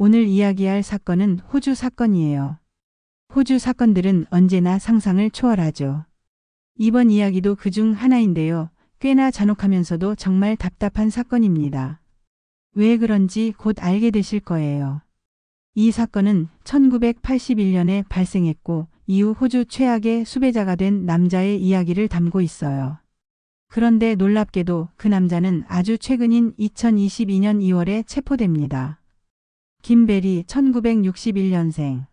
오늘 이야기할 사건은 호주 사건이에요. 호주 사건들은 언제나 상상을 초월하죠. 이번 이야기도 그중 하나인데요. 꽤나 잔혹하면서도 정말 답답한 사건입니다. 왜 그런지 곧 알게 되실 거예요. 이 사건은 1981년에 발생했고 이후 호주 최악의 수배자가 된 남자의 이야기를 담고 있어요. 그런데 놀랍게도 그 남자는 아주 최근인 2022년 2월에 체포됩니다. 김베리 1961년생.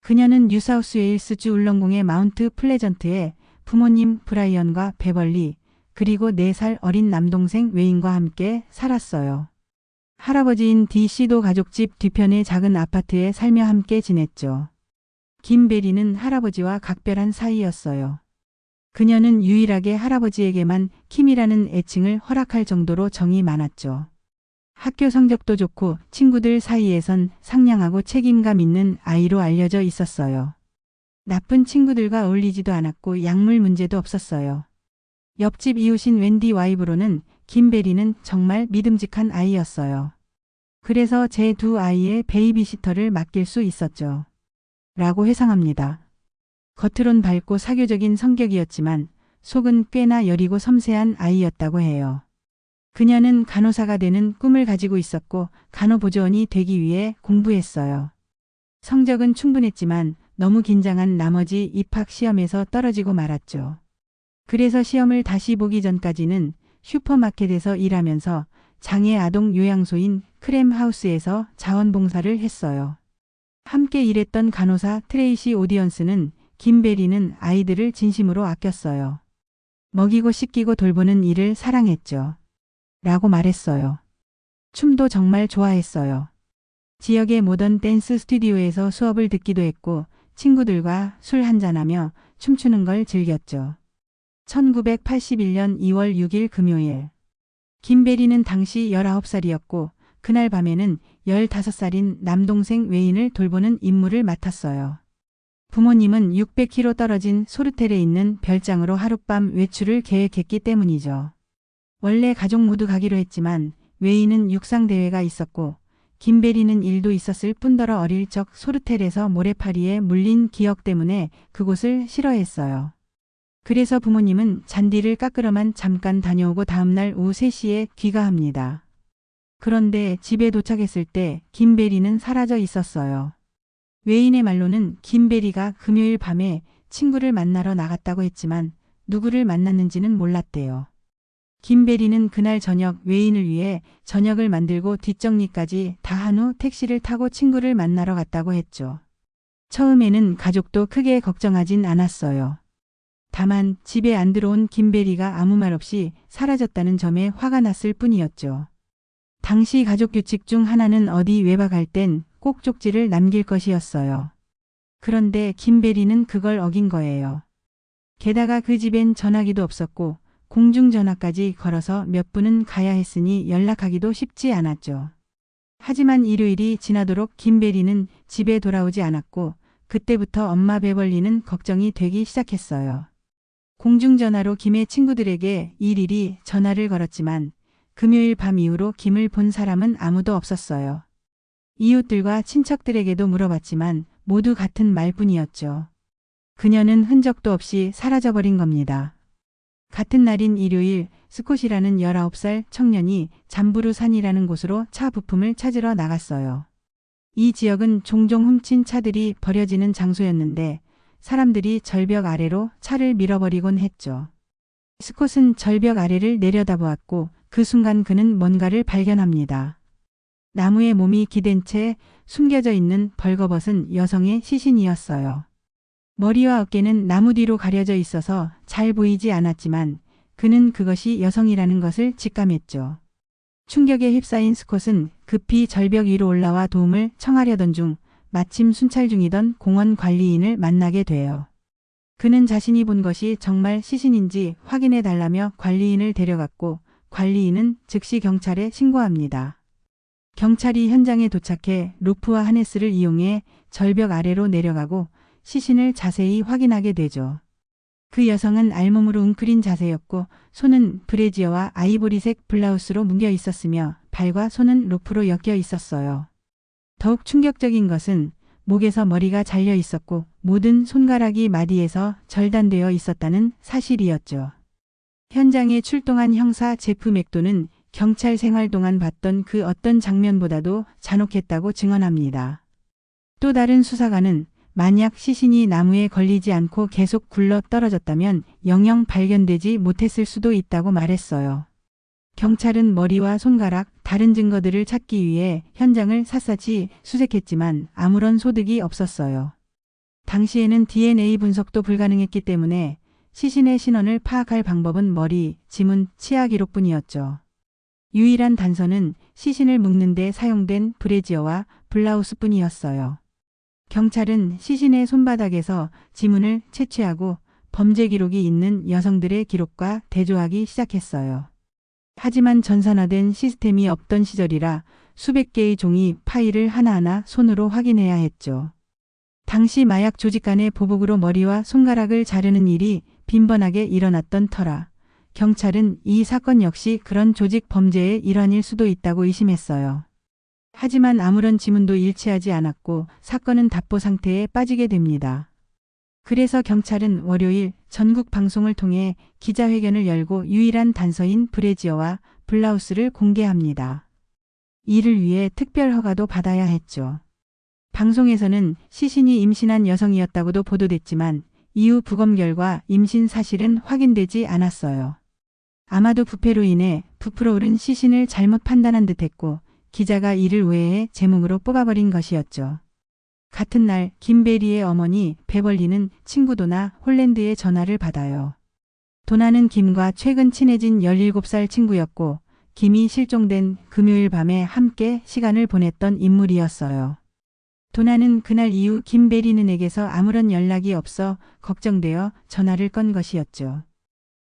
그녀는 뉴사우스웨일스주 울렁궁의 마운트 플레전트에 부모님 브라이언과 베벌리 그리고 4살 어린 남동생 웨인과 함께 살았어요. 할아버지인 DC도 가족집 뒤편의 작은 아파트에 살며 함께 지냈죠. 김베리는 할아버지와 각별한 사이였어요. 그녀는 유일하게 할아버지에게만 킴이라는 애칭을 허락할 정도로 정이 많았죠. 학교 성적도 좋고 친구들 사이에선 상냥하고 책임감 있는 아이로 알려져 있었어요. 나쁜 친구들과 어울리지도 않았고 약물 문제도 없었어요. 옆집 이웃인 웬디 와이브로는 김베리는 정말 믿음직한 아이였어요. 그래서 제 2 아이의 베이비시터를 맡길 수 있었죠. 라고 회상합니다. 겉으론 밝고 사교적인 성격이었지만 속은 꽤나 여리고 섬세한 아이였다고 해요. 그녀는 간호사가 되는 꿈을 가지고 있었고 간호보조원이 되기 위해 공부했어요. 성적은 충분했지만 너무 긴장한 나머지 입학 시험에서 떨어지고 말았죠. 그래서 시험을 다시 보기 전까지는 슈퍼마켓에서 일하면서 장애 아동 요양소인 크램하우스에서 자원봉사를 했어요. 함께 일했던 간호사 트레이시 오디언스는 김베리는 아이들을 진심으로 아꼈어요. 먹이고 씻기고 돌보는 일을 사랑했죠. 라고 말했어요. 춤도 정말 좋아했어요. 지역의 모던 댄스 스튜디오에서 수업을 듣기도 했고 친구들과 술 한잔하며 춤추는 걸 즐겼죠. 1981년 2월 6일 금요일. 김베리는 당시 19살이었고 그날 밤에는 15살인 남동생 웨인을 돌보는 임무를 맡았어요. 부모님은 600km 떨어진 소르텔에 있는 별장으로 하룻밤 외출을 계획했기 때문이죠. 원래 가족 모두 가기로 했지만 웨인은 육상대회가 있었고 김베리는 일도 있었을 뿐더러 어릴 적 소르텔에서 모래파리에 물린 기억 때문에 그곳을 싫어했어요. 그래서 부모님은 잔디를 깎으러만 잠깐 다녀오고 다음날 오후 3시에 귀가합니다. 그런데 집에 도착했을 때 김베리는 사라져 있었어요. 웨인의 말로는 김베리가 금요일 밤에 친구를 만나러 나갔다고 했지만 누구를 만났는지는 몰랐대요. 김베리는 그날 저녁 웨인을 위해 저녁을 만들고 뒷정리까지 다 한 후 택시를 타고 친구를 만나러 갔다고 했죠. 처음에는 가족도 크게 걱정하진 않았어요. 다만 집에 안 들어온 김베리가 아무 말 없이 사라졌다는 점에 화가 났을 뿐이었죠. 당시 가족 규칙 중 하나는 어디 외박할 땐 꼭 쪽지를 남길 것이었어요. 그런데 김베리는 그걸 어긴 거예요. 게다가 그 집엔 전화기도 없었고 공중전화까지 걸어서 몇 분은 가야 했으니 연락하기도 쉽지 않았죠. 하지만 일요일이 지나도록 김베리는 집에 돌아오지 않았고 그때부터 엄마 베벌리는 걱정이 되기 시작했어요. 공중전화로 김의 친구들에게 일일이 전화를 걸었지만 금요일 밤 이후로 김을 본 사람은 아무도 없었어요. 이웃들과 친척들에게도 물어봤지만 모두 같은 말뿐이었죠. 그녀는 흔적도 없이 사라져버린 겁니다. 같은 날인 일요일 스콧이라는 19살 청년이 잠부르산이라는 곳으로 차 부품을 찾으러 나갔어요. 이 지역은 종종 훔친 차들이 버려지는 장소였는데 사람들이 절벽 아래로 차를 밀어버리곤 했죠. 스콧은 절벽 아래를 내려다보았고 그 순간 그는 뭔가를 발견합니다. 나무에 몸이 기댄 채 숨겨져 있는 벌거벗은 여성의 시신이었어요. 머리와 어깨는 나무 뒤로 가려져 있어서 잘 보이지 않았지만 그는 그것이 여성이라는 것을 직감했죠. 충격에 휩싸인 스콧은 급히 절벽 위로 올라와 도움을 청하려던 중 마침 순찰 중이던 공원 관리인을 만나게 돼요. 그는 자신이 본 것이 정말 시신인지 확인해 달라며 관리인을 데려갔고 관리인은 즉시 경찰에 신고합니다. 경찰이 현장에 도착해 로프와 하네스를 이용해 절벽 아래로 내려가고 시신을 자세히 확인하게 되죠. 그 여성은 알몸으로 웅크린 자세였고 손은 브래지어와 아이보리색 블라우스로 묶여 있었으며 발과 손은 로프로 엮여 있었어요. 더욱 충격적인 것은 목에서 머리가 잘려 있었고 모든 손가락이 마디에서 절단되어 있었다는 사실이었죠. 현장에 출동한 형사 제프 맥도는 경찰 생활 동안 봤던 그 어떤 장면보다도 잔혹했다고 증언합니다. 또 다른 수사관은 만약 시신이 나무에 걸리지 않고 계속 굴러 떨어졌다면 영영 발견되지 못했을 수도 있다고 말했어요. 경찰은 머리와 손가락, 다른 증거들을 찾기 위해 현장을 샅샅이 수색했지만 아무런 소득이 없었어요. 당시에는 DNA 분석도 불가능했기 때문에 시신의 신원을 파악할 방법은 머리, 지문, 치아 기록뿐이었죠. 유일한 단서는 시신을 묶는 데 사용된 브래지어와 블라우스뿐이었어요. 경찰은 시신의 손바닥에서 지문을 채취하고 범죄 기록이 있는 여성들의 기록과 대조하기 시작했어요. 하지만 전산화된 시스템이 없던 시절이라 수백 개의 종이 파일을 하나하나 손으로 확인해야 했죠. 당시 마약 조직 간의 보복으로 머리와 손가락을 자르는 일이 빈번하게 일어났던 터라 경찰은 이 사건 역시 그런 조직 범죄의 일환일 수도 있다고 의심했어요. 하지만 아무런 지문도 일치하지 않았고 사건은 답보 상태에 빠지게 됩니다. 그래서 경찰은 월요일 전국 방송을 통해 기자회견을 열고 유일한 단서인 브래지어와 블라우스를 공개합니다. 이를 위해 특별 허가도 받아야 했죠. 방송에서는 시신이 임신한 여성이었다고도 보도됐지만 이후 부검 결과 임신 사실은 확인되지 않았어요. 아마도 부패로 인해 부풀어 오른 시신을 잘못 판단한 듯했고 기자가 이를 오해해 제목으로 뽑아버린 것이었죠. 같은 날 김베리의 어머니 베벌리는 친구 도나 홀랜드의 전화를 받아요. 도나는 김과 최근 친해진 17살 친구였고 김이 실종된 금요일 밤에 함께 시간을 보냈던 인물이었어요. 도나는 그날 이후 김베리는에게서 아무런 연락이 없어 걱정되어 전화를 건 것이었죠.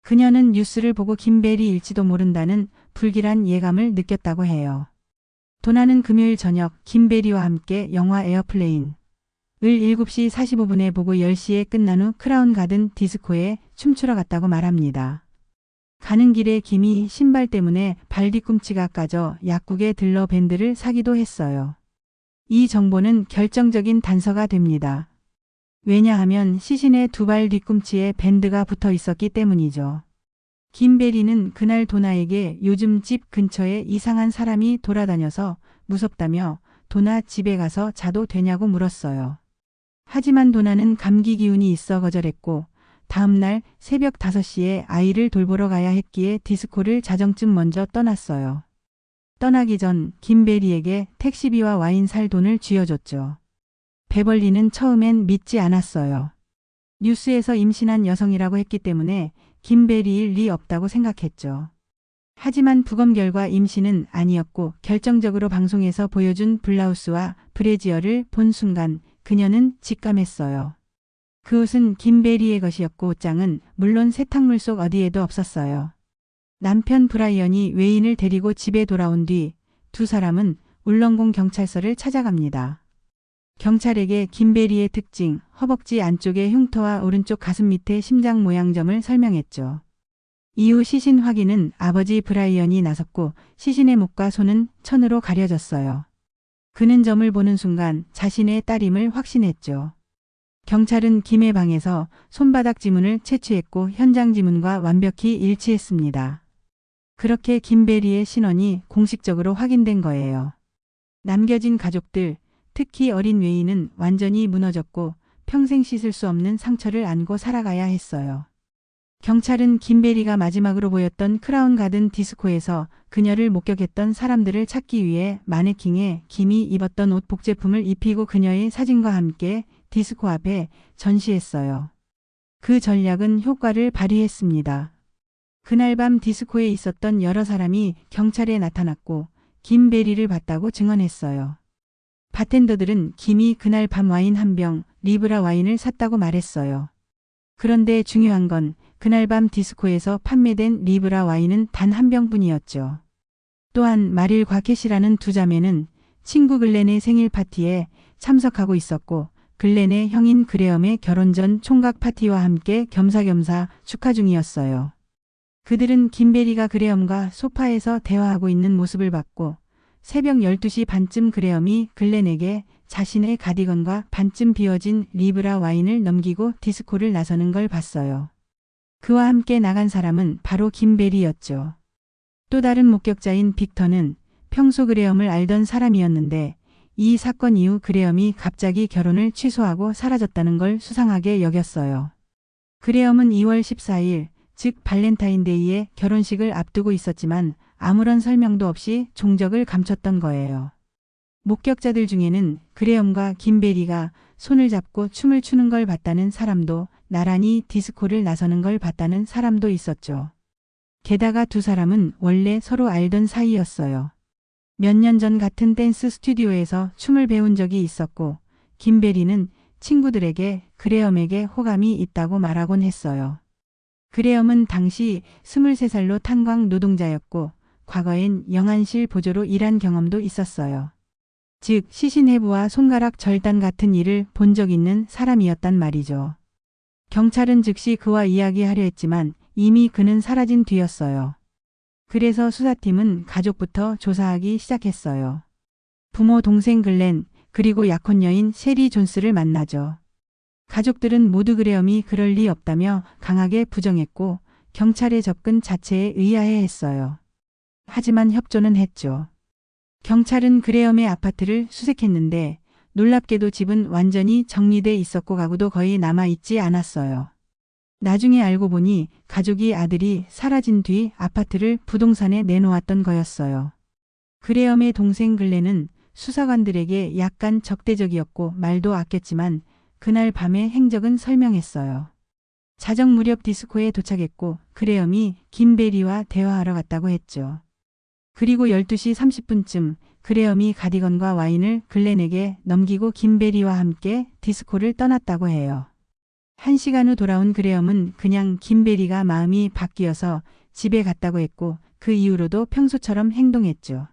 그녀는 뉴스를 보고 김베리일지도 모른다는 불길한 예감을 느꼈다고 해요. 도나는 금요일 저녁 김베리와 함께 영화 에어플레인을 7시 45분에 보고 10시에 끝난 후 크라운 가든 디스코에 춤추러 갔다고 말합니다. 가는 길에 김이 신발 때문에 발 뒤꿈치가 까져 약국에 들러 밴드를 사기도 했어요. 이 정보는 결정적인 단서가 됩니다. 왜냐하면 시신의 두 발 뒤꿈치에 밴드가 붙어 있었기 때문이죠. 김베리는 그날 도나에게 요즘 집 근처에 이상한 사람이 돌아다녀서 무섭다며 도나 집에 가서 자도 되냐고 물었어요. 하지만 도나는 감기 기운이 있어 거절했고 다음날 새벽 5시에 아이를 돌보러 가야 했기에 디스코를 자정쯤 먼저 떠났어요. 떠나기 전 김베리에게 택시비와 와인 살 돈을 쥐어줬죠. 베벌리는 처음엔 믿지 않았어요. 뉴스에서 임신한 여성이라고 했기 때문에 김베리일 리 없다고 생각했죠. 하지만 부검 결과 임신은 아니었고 결정적으로 방송에서 보여준 블라우스와 브래지어를 본 순간 그녀는 직감했어요. 그 옷은 김베리의 것이었고 옷장은 물론 세탁물 속 어디에도 없었어요. 남편 브라이언이 외인을 데리고 집에 돌아온 뒤 두 사람은 울렁공 경찰서를 찾아갑니다. 경찰에게 김베리의 특징, 허벅지 안쪽의 흉터와 오른쪽 가슴 밑에 심장 모양점을 설명했죠. 이후 시신 확인은 아버지 브라이언이 나섰고 시신의 목과 손은 천으로 가려졌어요. 그는 점을 보는 순간 자신의 딸임을 확신했죠. 경찰은 김의 방에서 손바닥 지문을 채취했고 현장 지문과 완벽히 일치했습니다. 그렇게 김베리의 신원이 공식적으로 확인된 거예요. 남겨진 가족들, 특히 어린 외인은 완전히 무너졌고 평생 씻을 수 없는 상처를 안고 살아가야 했어요. 경찰은 김베리가 마지막으로 보였던 크라운 가든 디스코에서 그녀를 목격했던 사람들을 찾기 위해 마네킹에 김이 입었던 옷 복제품을 입히고 그녀의 사진과 함께 디스코 앞에 전시했어요. 그 전략은 효과를 발휘했습니다. 그날 밤 디스코에 있었던 여러 사람이 경찰에 나타났고 김베리를 봤다고 증언했어요. 바텐더들은 김이 그날 밤 와인 한 병, 리브라 와인을 샀다고 말했어요. 그런데 중요한 건 그날 밤 디스코에서 판매된 리브라 와인은 단 한 병뿐이었죠. 또한 마릴과 캐시라는 두 자매는 친구 글렌의 생일 파티에 참석하고 있었고 글렌의 형인 그레엄의 결혼 전 총각 파티와 함께 겸사겸사 축하 중이었어요. 그들은 김베리가 그레엄과 소파에서 대화하고 있는 모습을 봤고 새벽 12시 반쯤 그레엄이 글렌에게 자신의 가디건과 반쯤 비워진 리브라 와인을 넘기고 디스코를 나서는 걸 봤어요. 그와 함께 나간 사람은 바로 김베리였죠. 또 다른 목격자인 빅터는 평소 그레엄을 알던 사람이었는데 이 사건 이후 그레엄이 갑자기 결혼을 취소하고 사라졌다는 걸 수상하게 여겼어요. 그레엄은 2월 14일, 즉 발렌타인데이에 결혼식을 앞두고 있었지만 아무런 설명도 없이 종적을 감췄던 거예요. 목격자들 중에는 그레엄과 김베리가 손을 잡고 춤을 추는 걸 봤다는 사람도, 나란히 디스코를 나서는 걸 봤다는 사람도 있었죠. 게다가 두 사람은 원래 서로 알던 사이였어요. 몇 년 전 같은 댄스 스튜디오에서 춤을 배운 적이 있었고, 김베리는 친구들에게 그레엄에게 호감이 있다고 말하곤 했어요. 그레엄은 당시 23살로 탄광 노동자였고 과거엔 영안실 보조로 일한 경험도 있었어요. 즉 시신해부와 손가락 절단 같은 일을 본 적 있는 사람이었단 말이죠. 경찰은 즉시 그와 이야기하려 했지만 이미 그는 사라진 뒤였어요. 그래서 수사팀은 가족부터 조사하기 시작했어요. 부모 동생 글렌, 그리고 약혼 여인 셰리 존스를 만나죠. 가족들은 모두 그레엄이 그럴 리 없다며 강하게 부정했고 경찰의 접근 자체에 의아해했어요. 하지만 협조는 했죠. 경찰은 그레엄의 아파트를 수색했는데 놀랍게도 집은 완전히 정리돼 있었고 가구도 거의 남아있지 않았어요. 나중에 알고 보니 가족이 아들이 사라진 뒤 아파트를 부동산에 내놓았던 거였어요. 그레엄의 동생 글렌은 수사관들에게 약간 적대적이었고 말도 아꼈지만 그날 밤의 행적은 설명했어요. 자정 무렵 디스코에 도착했고 그레엄이 김베리와 대화하러 갔다고 했죠. 그리고 12시 30분쯤 그레엄이 가디건과 와인을 글렌에게 넘기고 김베리와 함께 디스코를 떠났다고 해요. 1시간 후 돌아온 그레엄은 그냥 김베리가 마음이 바뀌어서 집에 갔다고 했고 그 이후로도 평소처럼 행동했죠.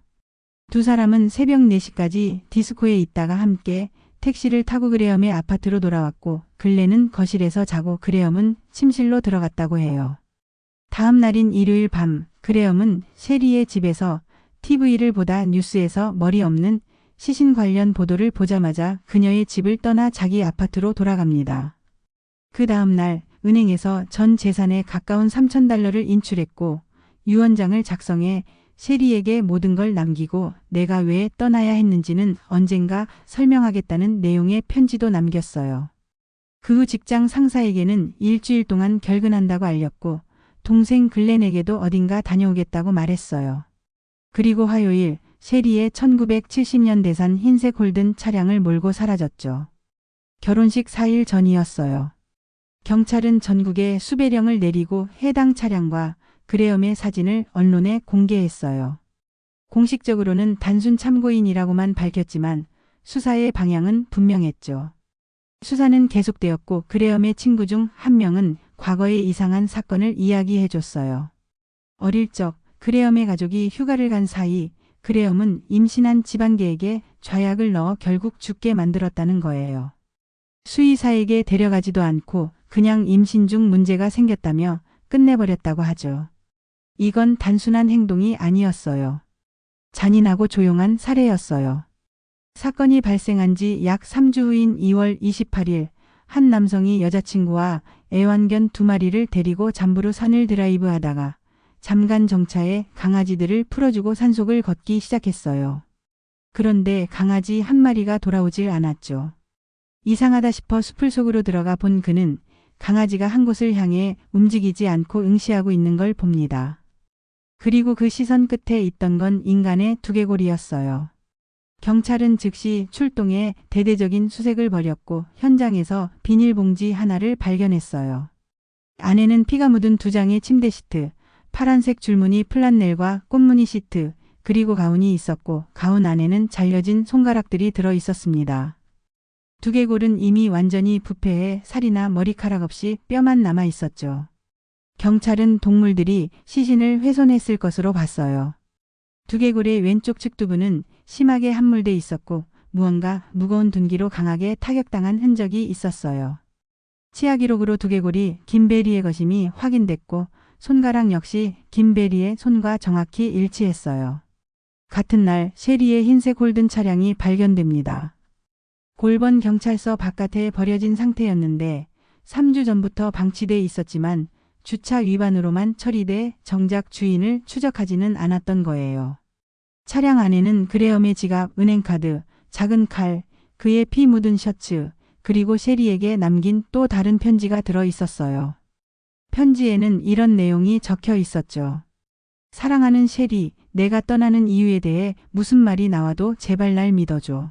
두 사람은 새벽 4시까지 디스코에 있다가 함께 택시를 타고 그레엄의 아파트로 돌아왔고 글렌은 거실에서 자고 그레엄은 침실로 들어갔다고 해요. 다음 날인 일요일 밤 그레엄은 셰리의 집에서 TV를 보다 뉴스에서 머리 없는 시신 관련 보도를 보자마자 그녀의 집을 떠나 자기 아파트로 돌아갑니다. 그 다음 날 은행에서 전 재산에 가까운 $3,000를 인출했고 유언장을 작성해 셰리에게 모든 걸 남기고 내가 왜 떠나야 했는지는 언젠가 설명하겠다는 내용의 편지도 남겼어요. 그 후 직장 상사에게는 일주일 동안 결근한다고 알렸고 동생 글렌에게도 어딘가 다녀오겠다고 말했어요. 그리고 화요일 셰리의 1970년 대산 흰색 홀든 차량을 몰고 사라졌죠. 결혼식 4일 전이었어요. 경찰은 전국에 수배령을 내리고 해당 차량과 그레엄의 사진을 언론에 공개했어요. 공식적으로는 단순 참고인이라고만 밝혔지만 수사의 방향은 분명했죠. 수사는 계속되었고 그레엄의 친구 중 한 명은 과거의 이상한 사건을 이야기해줬어요. 어릴 적 그레엄의 가족이 휴가를 간 사이 그레엄은 임신한 집안개에게 좌약을 넣어 결국 죽게 만들었다는 거예요. 수의사에게 데려가지도 않고 그냥 임신 중 문제가 생겼다며 끝내버렸다고 하죠. 이건 단순한 행동이 아니었어요. 잔인하고 조용한 살해였어요. 사건이 발생한 지 약 3주 후인 2월 28일 한 남성이 여자친구와 애완견 2마리를 데리고 잠부로 산을 드라이브하다가 잠간 정차에 강아지들을 풀어주고 산속을 걷기 시작했어요. 그런데 강아지 한 마리가 돌아오질 않았죠. 이상하다 싶어 숲을 속으로 들어가 본 그는 강아지가 한 곳을 향해 움직이지 않고 응시하고 있는 걸 봅니다. 그리고 그 시선 끝에 있던 건 인간의 두개골이었어요. 경찰은 즉시 출동해 대대적인 수색을 벌였고 현장에서 비닐봉지 하나를 발견했어요. 안에는 피가 묻은 2장의 침대 시트, 파란색 줄무늬 플란넬과 꽃무늬 시트, 그리고 가운이 있었고 가운 안에는 잘려진 손가락들이 들어 있었습니다. 두개골은 이미 완전히 부패해 살이나 머리카락 없이 뼈만 남아 있었죠. 경찰은 동물들이 시신을 훼손했을 것으로 봤어요. 두개골의 왼쪽 측두부는 심하게 함몰돼 있었고 무언가 무거운 둔기로 강하게 타격당한 흔적이 있었어요. 치아 기록으로 두개골이 김베리의 것임이 확인됐고 손가락 역시 김베리의 손과 정확히 일치했어요. 같은 날 셰리의 흰색 홀든 차량이 발견됩니다. 골번 경찰서 바깥에 버려진 상태였는데 3주 전부터 방치돼 있었지만 주차 위반으로만 처리돼 정작 주인을 추적하지는 않았던 거예요. 차량 안에는 그레엄의 지갑, 은행카드, 작은 칼, 그의 피 묻은 셔츠, 그리고 셰리에게 남긴 또 다른 편지가 들어 있었어요. 편지에는 이런 내용이 적혀 있었죠. 사랑하는 셰리, 내가 떠나는 이유에 대해 무슨 말이 나와도 제발 날 믿어줘.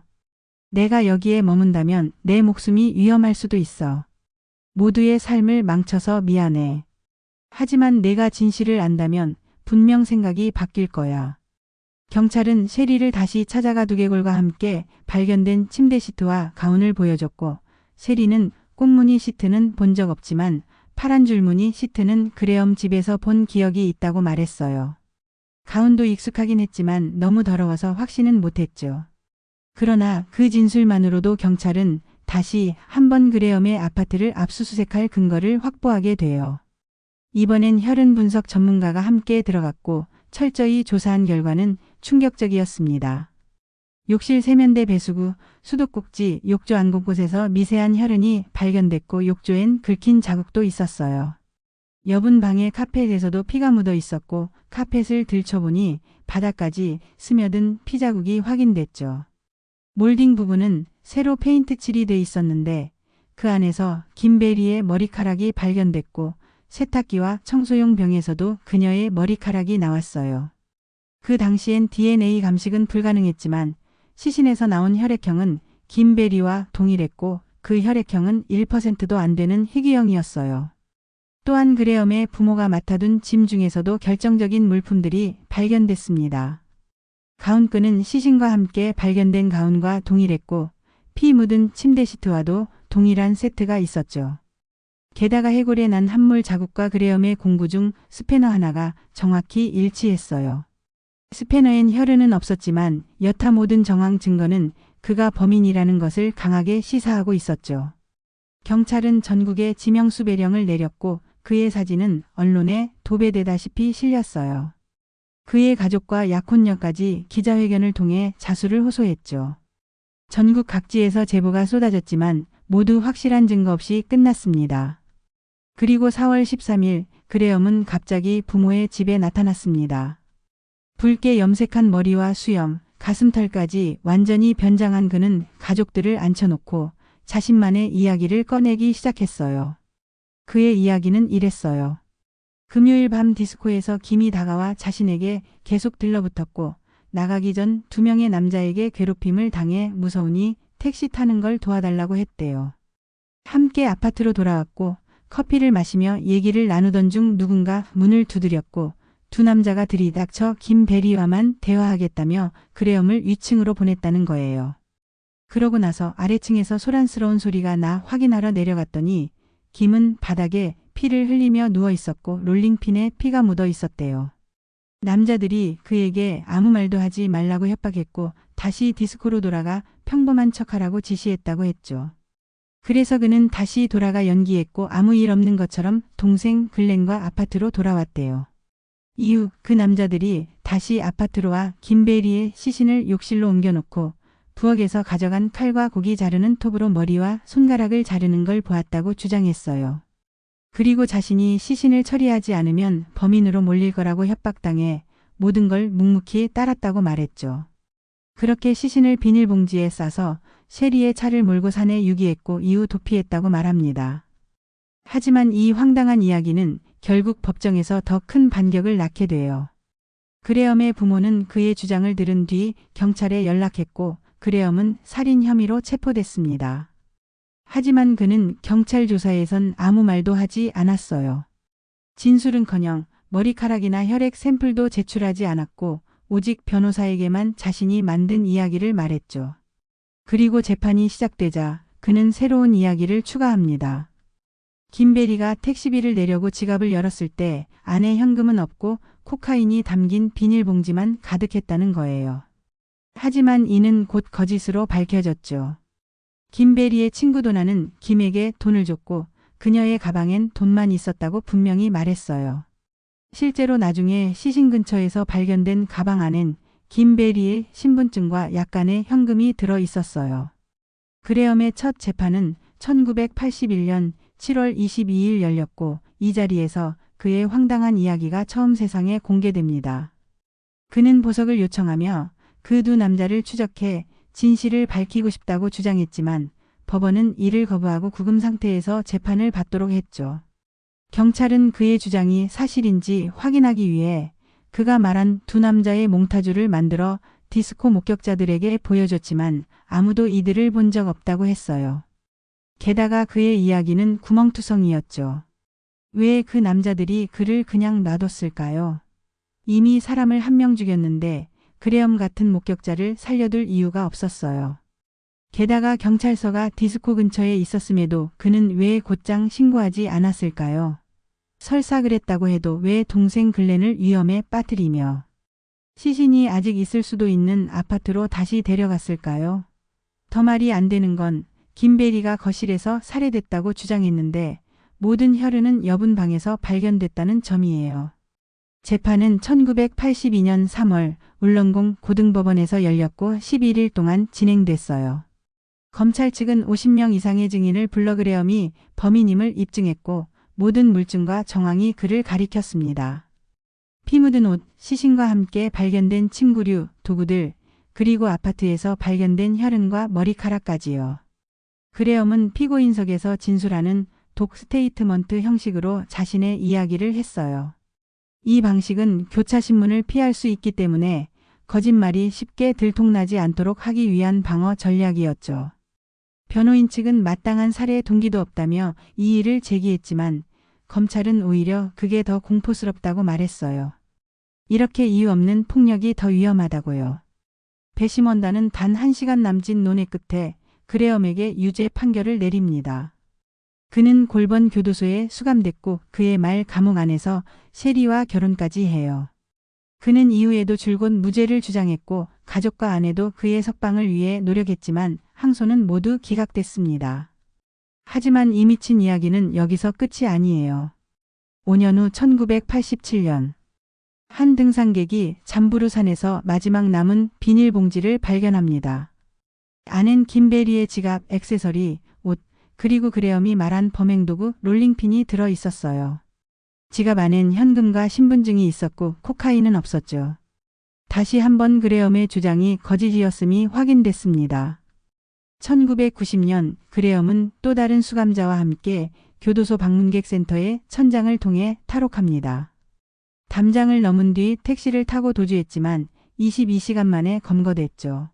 내가 여기에 머문다면 내 목숨이 위험할 수도 있어. 모두의 삶을 망쳐서 미안해. 하지만 내가 진실을 안다면 분명 생각이 바뀔 거야. 경찰은 셰리를 다시 찾아가 두개골과 함께 발견된 침대 시트와 가운을 보여줬고 셰리는 꽃무늬 시트는 본 적 없지만 파란 줄무늬 시트는 그레엄 집에서 본 기억이 있다고 말했어요. 가운도 익숙하긴 했지만 너무 더러워서 확신은 못했죠. 그러나 그 진술만으로도 경찰은 다시 한번 그레엄의 아파트를 압수수색할 근거를 확보하게 돼요. 이번엔 혈흔 분석 전문가가 함께 들어갔고 철저히 조사한 결과는 충격적이었습니다. 욕실 세면대 배수구, 수도꼭지, 욕조 안 곳곳에서 미세한 혈흔이 발견됐고 욕조엔 긁힌 자국도 있었어요. 여분 방의 카펫에서도 피가 묻어 있었고 카펫을 들춰보니 바닥까지 스며든 피 자국이 확인됐죠. 몰딩 부분은 새로 페인트 칠이 돼 있었는데 그 안에서 김베리의 머리카락이 발견됐고 세탁기와 청소용 병에서도 그녀의 머리카락이 나왔어요. 그 당시엔 DNA 감식은 불가능했지만 시신에서 나온 혈액형은 김베리와 동일했고 그 혈액형은 1%도 안 되는 희귀형이었어요. 또한 그레엄의 부모가 맡아둔 짐 중에서도 결정적인 물품들이 발견됐습니다. 가운끈은 시신과 함께 발견된 가운과 동일했고 피 묻은 침대 시트와도 동일한 세트가 있었죠. 게다가 해골에 난 함몰 자국과 그레엄의 공구 중 스패너 하나가 정확히 일치했어요. 스패너엔 혈흔은 없었지만 여타 모든 정황 증거는 그가 범인이라는 것을 강하게 시사하고 있었죠. 경찰은 전국에 지명수배령을 내렸고 그의 사진은 언론에 도배되다시피 실렸어요. 그의 가족과 약혼녀까지 기자회견을 통해 자수를 호소했죠. 전국 각지에서 제보가 쏟아졌지만 모두 확실한 증거 없이 끝났습니다. 그리고 4월 13일 그레엄은 갑자기 부모의 집에 나타났습니다. 붉게 염색한 머리와 수염, 가슴털까지 완전히 변장한 그는 가족들을 앉혀놓고 자신만의 이야기를 꺼내기 시작했어요. 그의 이야기는 이랬어요. 금요일 밤 디스코에서 김이 다가와 자신에게 계속 들러붙었고 나가기 전 2명의 남자에게 괴롭힘을 당해 무서우니 택시 타는 걸 도와달라고 했대요. 함께 아파트로 돌아왔고 커피를 마시며 얘기를 나누던 중 누군가 문을 두드렸고 두 남자가 들이닥쳐 김베리와만 대화하겠다며 그레엄을 위층으로 보냈다는 거예요. 그러고 나서 아래층에서 소란스러운 소리가 나 확인하러 내려갔더니 김은 바닥에 피를 흘리며 누워 있었고 롤링핀에 피가 묻어 있었대요. 남자들이 그에게 아무 말도 하지 말라고 협박했고 다시 디스코로 돌아가 평범한 척하라고 지시했다고 했죠. 그래서 그는 다시 돌아가 연기했고 아무 일 없는 것처럼 동생 글렌과 아파트로 돌아왔대요. 이후 그 남자들이 다시 아파트로 와 김베리의 시신을 욕실로 옮겨놓고 부엌에서 가져간 칼과 고기 자르는 톱으로 머리와 손가락을 자르는 걸 보았다고 주장했어요. 그리고 자신이 시신을 처리하지 않으면 범인으로 몰릴 거라고 협박당해 모든 걸 묵묵히 따랐다고 말했죠. 그렇게 시신을 비닐봉지에 싸서 셰리의 차를 몰고 산에 유기했고 이후 도피했다고 말합니다. 하지만 이 황당한 이야기는 결국 법정에서 더 큰 반격을 낳게 돼요. 그레엄의 부모는 그의 주장을 들은 뒤 경찰에 연락했고 그레엄은 살인 혐의로 체포됐습니다. 하지만 그는 경찰 조사에선 아무 말도 하지 않았어요. 진술은커녕 머리카락이나 혈액 샘플도 제출하지 않았고 오직 변호사에게만 자신이 만든 이야기를 말했죠. 그리고 재판이 시작되자 그는 새로운 이야기를 추가합니다. 김베리가 택시비를 내려고 지갑을 열었을 때 안에 현금은 없고 코카인이 담긴 비닐봉지만 가득했다는 거예요. 하지만 이는 곧 거짓으로 밝혀졌죠. 김베리의 친구 도나는 김에게 돈을 줬고 그녀의 가방엔 돈만 있었다고 분명히 말했어요. 실제로 나중에 시신 근처에서 발견된 가방 안엔 김베리의 신분증과 약간의 현금이 들어 있었어요. 그레엄의 첫 재판은 1981년 7월 22일 열렸고 이 자리에서 그의 황당한 이야기가 처음 세상에 공개됩니다. 그는 보석을 요청하며 그 두 남자를 추적해 진실을 밝히고 싶다고 주장했지만 법원은 이를 거부하고 구금 상태에서 재판을 받도록 했죠. 경찰은 그의 주장이 사실인지 확인하기 위해 그가 말한 두 남자의 몽타주를 만들어 디스코 목격자들에게 보여줬지만 아무도 이들을 본 적 없다고 했어요. 게다가 그의 이야기는 구멍투성이었죠. 왜 그 남자들이 그를 그냥 놔뒀을까요? 이미 사람을 한 명 죽였는데 그레엄 같은 목격자를 살려둘 이유가 없었어요. 게다가 경찰서가 디스코 근처에 있었음에도 그는 왜 곧장 신고하지 않았을까요? 설사 그랬다고 해도 왜 동생 글렌을 위험에 빠뜨리며 시신이 아직 있을 수도 있는 아파트로 다시 데려갔을까요? 더 말이 안 되는 건 김베리가 거실에서 살해됐다고 주장했는데 모든 혈흔은 여분 방에서 발견됐다는 점이에요. 재판은 1982년 3월 울릉공 고등법원에서 열렸고 11일 동안 진행됐어요. 검찰 측은 50명 이상의 증인을 불러 그레엄이 범인임을 입증했고 모든 물증과 정황이 그를 가리켰습니다. 피 묻은 옷, 시신과 함께 발견된 침구류, 도구들, 그리고 아파트에서 발견된 혈흔과 머리카락까지요. 그레엄은 피고인석에서 진술하는 독 스테이트먼트 형식으로 자신의 이야기를 했어요. 이 방식은 교차신문을 피할 수 있기 때문에 거짓말이 쉽게 들통나지 않도록 하기 위한 방어 전략이었죠. 변호인 측은 마땅한 살해 동기도 없다며 이의를 제기했지만 검찰은 오히려 그게 더 공포스럽다고 말했어요. 이렇게 이유 없는 폭력이 더 위험하다고요. 배심원단은 단 1시간 남짓 논의 끝에 그레엄에게 유죄 판결을 내립니다. 그는 골번 교도소에 수감됐고 그의 말 감옥 안에서 셰리와 결혼까지 해요. 그는 이후에도 줄곧 무죄를 주장했고 가족과 아내도 그의 석방을 위해 노력했지만 항소는 모두 기각됐습니다. 하지만 이 미친 이야기는 여기서 끝이 아니에요. 5년 후 1987년 한 등산객이 잠부르산에서 마지막 남은 비닐봉지를 발견합니다. 안엔 김베리의 지갑, 액세서리, 옷, 그리고 그레엄이 말한 범행도구 롤링핀이 들어 있었어요. 지갑 안엔 현금과 신분증이 있었고 코카인은 없었죠. 다시 한번 그레엄의 주장이 거짓이었음이 확인됐습니다. 1990년 그레엄은 또 다른 수감자와 함께 교도소 방문객 센터의 천장을 통해 탈옥합니다. 담장을 넘은 뒤 택시를 타고 도주했지만 22시간 만에 검거됐죠.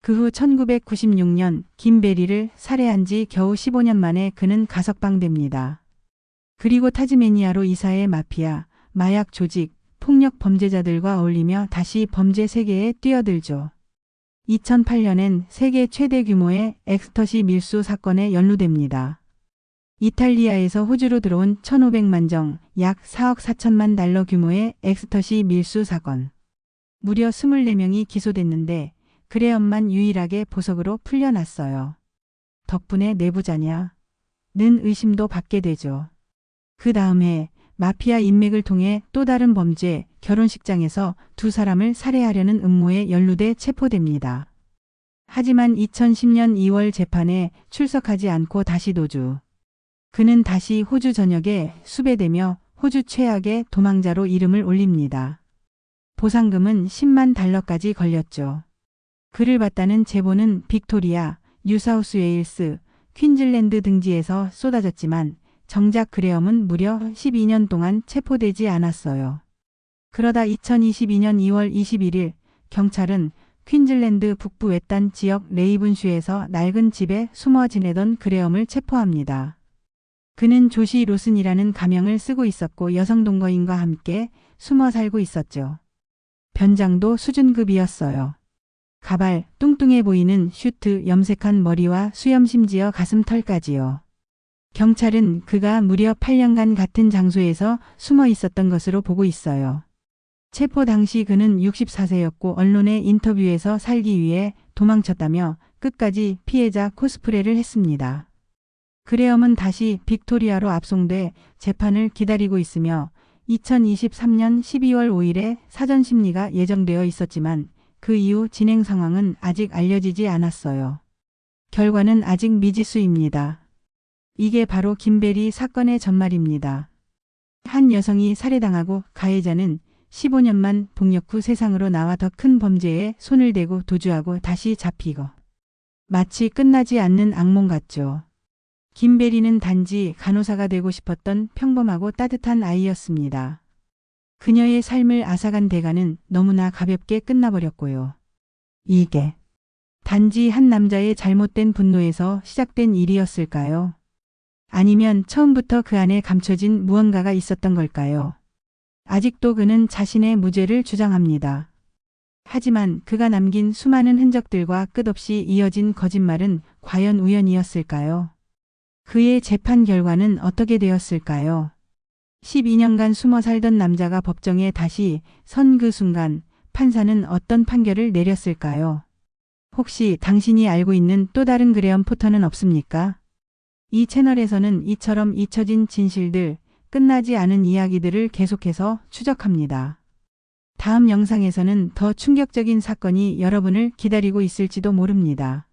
그 후 1996년 김베리를 살해한 지 겨우 15년 만에 그는 가석방됩니다. 그리고 타즈메니아로 이사해 마피아, 마약 조직, 폭력 범죄자들과 어울리며 다시 범죄 세계에 뛰어들죠. 2008년엔 세계 최대 규모의 엑스터시 밀수 사건에 연루됩니다. 이탈리아에서 호주로 들어온 1,500만 정, 약 4억 4천만 달러 규모의 엑스터시 밀수 사건. 무려 24명이 기소됐는데 그레엄만 유일하게 보석으로 풀려났어요. 덕분에 내부자냐? 는 의심도 받게 되죠. 그 다음 해 마피아 인맥을 통해 또 다른 범죄, 결혼식장에서 두 사람을 살해하려는 음모에 연루돼 체포됩니다. 하지만 2010년 2월 재판에 출석하지 않고 다시 도주. 그는 다시 호주 전역에 수배되며 호주 최악의 도망자로 이름을 올립니다. 보상금은 10만 달러까지 걸렸죠. 그를 봤다는 제보는 빅토리아, 뉴사우스웨일스, 퀸즐랜드 등지에서 쏟아졌지만 정작 그레엄은 무려 12년 동안 체포되지 않았어요. 그러다 2022년 2월 21일 경찰은 퀸즐랜드 북부 외딴 지역 레이븐슈에서 낡은 집에 숨어 지내던 그레엄을 체포합니다. 그는 조시 로슨이라는 가명을 쓰고 있었고 여성 동거인과 함께 숨어 살고 있었죠. 변장도 수준급이었어요. 가발, 뚱뚱해 보이는 슈트, 염색한 머리와 수염 심지어 가슴털까지요. 경찰은 그가 무려 8년간 같은 장소에서 숨어 있었던 것으로 보고 있어요. 체포 당시 그는 64세였고 언론의 인터뷰에서 살기 위해 도망쳤다며 끝까지 피해자 코스프레를 했습니다. 그레엄은 다시 빅토리아로 압송돼 재판을 기다리고 있으며 2023년 12월 5일에 사전 심리가 예정되어 있었지만 그 이후 진행 상황은 아직 알려지지 않았어요. 결과는 아직 미지수입니다. 이게 바로 김베리 사건의 전말입니다. 한 여성이 살해당하고 가해자는 15년만 복역 후 세상으로 나와 더 큰 범죄에 손을 대고 도주하고 다시 잡히고. 마치 끝나지 않는 악몽 같죠. 김베리는 단지 간호사가 되고 싶었던 평범하고 따뜻한 아이였습니다. 그녀의 삶을 앗아간 대가는 너무나 가볍게 끝나버렸고요. 이게 단지 한 남자의 잘못된 분노에서 시작된 일이었을까요? 아니면 처음부터 그 안에 감춰진 무언가가 있었던 걸까요? 아직도 그는 자신의 무죄를 주장합니다. 하지만 그가 남긴 수많은 흔적들과 끝없이 이어진 거짓말은 과연 우연이었을까요? 그의 재판 결과는 어떻게 되었을까요? 12년간 숨어 살던 남자가 법정에 다시 선 그 순간 판사는 어떤 판결을 내렸을까요? 혹시 당신이 알고 있는 또 다른 그레엄 포터는 없습니까? 이 채널에서는 이처럼 잊혀진 진실들, 끝나지 않은 이야기들을 계속해서 추적합니다. 다음 영상에서는 더 충격적인 사건이 여러분을 기다리고 있을지도 모릅니다.